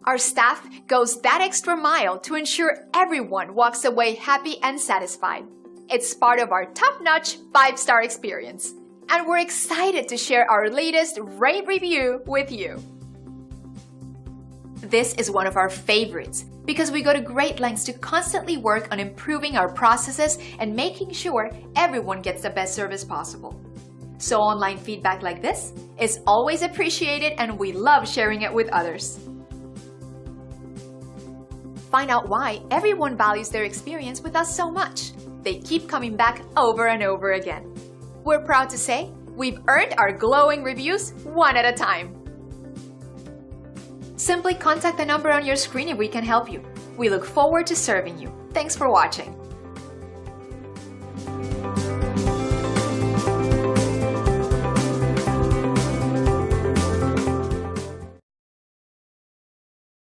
Our staff goes that extra mile to ensure everyone walks away happy and satisfied. It's part of our top-notch 5-star experience. And we're excited to share our latest rave review with you. This is one of our favorites because we go to great lengths to constantly work on improving our processes and making sure everyone gets the best service possible. So online feedback like this is always appreciated and we love sharing it with others. Find out why everyone values their experience with us so much. They keep coming back over and over again. We're proud to say we've earned our glowing reviews one at a time. Simply contact the number on your screen if we can help you. We look forward to serving you. Thanks for watching.